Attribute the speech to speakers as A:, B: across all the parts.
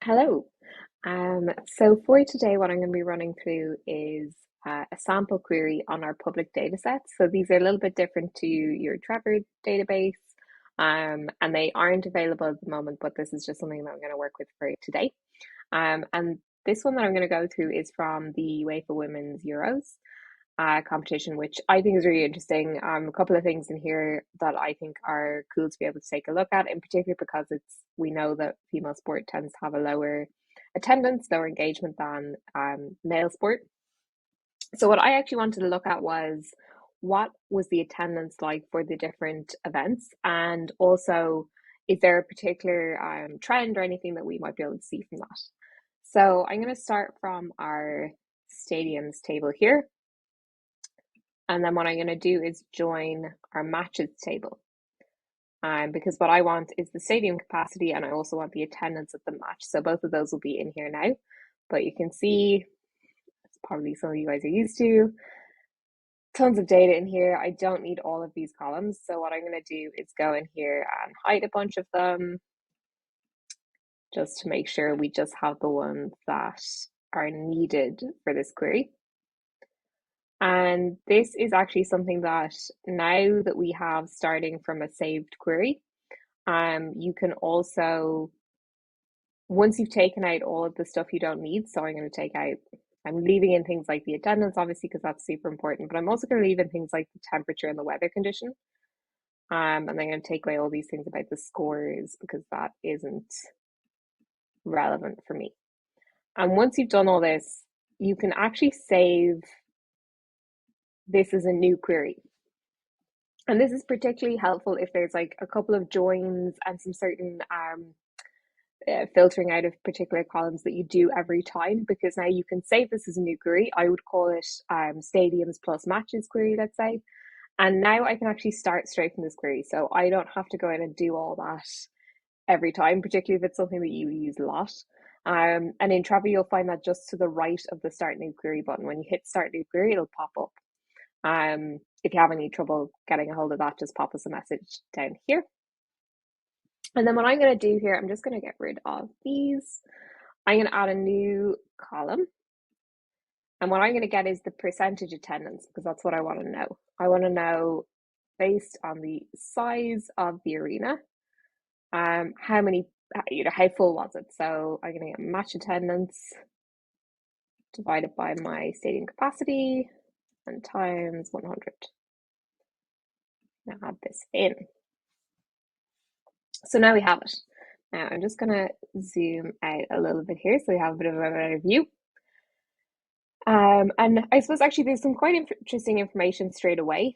A: Hello. So for today, what I'm going to be running through is a sample query on our public data sets. So these are a little bit different to your Trevor database, and they aren't available at the moment, but this is just something that I'm going to work with for today. And this one that I'm going to go through is from the UEFA Women's Euros competition, which I think is really interesting. A couple of things in here that I think are cool to be able to take a look at, in particular because we know that female sport tends to have a lower attendance, lower engagement than male sport. So what I actually wanted to look at was what was the attendance like for the different events, and also is there a particular trend or anything that we might be able to see from that. So I'm going to start from our stadiums table here. And then what I'm going to do is join our matches table. Because what I want is the stadium capacity and I also want the attendance at the match. So both of those will be in here now. But you can see, it's probably some of you guys are used to, tons of data in here. I don't need all of these columns. So what I'm going to do is go in here and hide a bunch of them just to make sure we just have the ones that are needed for this query. And this is actually something that now that we have starting from a saved query, you can also, once you've taken out all of the stuff you don't need, so I'm going to take out, I'm leaving in things like the attendance, obviously, because that's super important, but I'm also going to leave in things like the temperature and the weather condition. And I'm going to take away all these things about the scores because that isn't relevant for me. And once you've done all this, you can actually save this as a new query. And this is particularly helpful if there's like a couple of joins and some certain filtering out of particular columns that you do every time, because now you can save this as a new query. I would call it stadiums plus matches query, let's say. And now I can actually start straight from this query. So I don't have to go in and do all that every time, particularly if it's something that you use a lot. And in Trevor, you'll find that just to the right of the start new query button. When you hit start new query, it'll pop up. If you have any trouble getting a hold of that, just pop us a message down here. And then what I'm going to do here, I'm just going to get rid of these. I'm going to add a new column. And what I'm going to get is the percentage attendance, because that's what I want to know. I want to know, based on the size of the arena, how many, how full was it? So I'm going to get match attendance divided by my stadium capacity and times 100. Now add this in. So now we have it. Now I'm just going to zoom out a little bit here so we have a bit of a better view. And I suppose actually there's some quite interesting information straight away.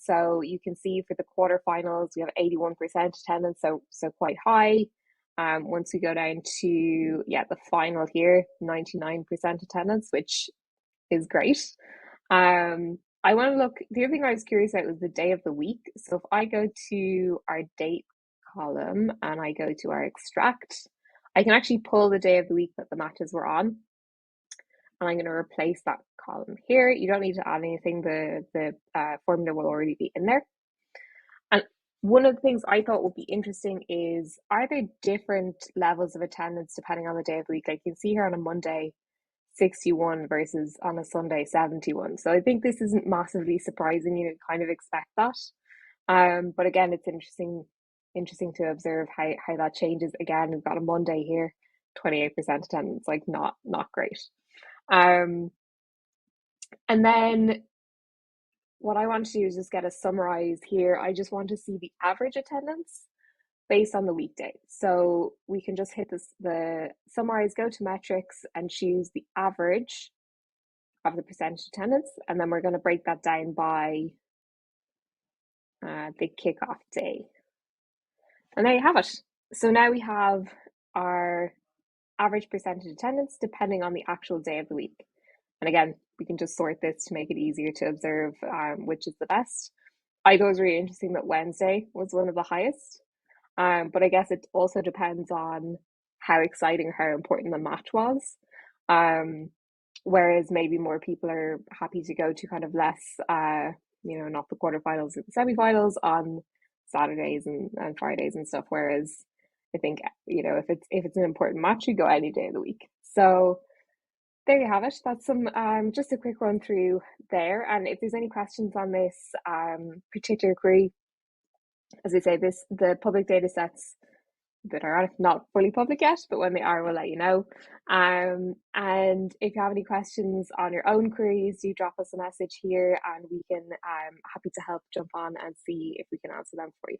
A: So you can see for the quarterfinals, we have 81% attendance, so quite high. Once we go down to the final here, 99% attendance, which is great. I want to look, the other thing I was curious about was the day of the week. So if I go to our date column and I go to our extract, I can actually pull the day of the week that the matches were on. And I'm going to replace that column here. You don't need to add anything. The formula will already be in there. And one of the things I thought would be interesting is, are there different levels of attendance depending on the day of the week? Like you can see here on a Monday, 61 versus on a Sunday, 71. So I think this isn't massively surprising. You kind of expect that. But again, it's interesting to observe how that changes. Again, we've got a Monday here, 28% attendance, like not great. And then what I want to do is just get a summarize here. I just want to see the average attendance based on the weekday. So we can just hit the summarize, go to metrics and choose the average of the percentage attendance. And then we're going to break that down by the kickoff day. And there you have it. So now we have our average percentage attendance depending on the actual day of the week. And again, we can just sort this to make it easier to observe which is the best. I thought it was really interesting that Wednesday was one of the highest. But I guess it also depends on how exciting or how important the match was. Whereas maybe more people are happy to go to kind of less, not the quarterfinals or the semifinals on Saturdays and Fridays and stuff. Whereas I think, if it's an important match, we go any day of the week. So there you have it. That's some just a quick run through there. And if there's any questions on this particular query, as I say, the public data sets that are not fully public yet, but when they are, we'll let you know. And if you have any questions on your own queries, do drop us a message here, and we can happy to help jump on and see if we can answer them for you.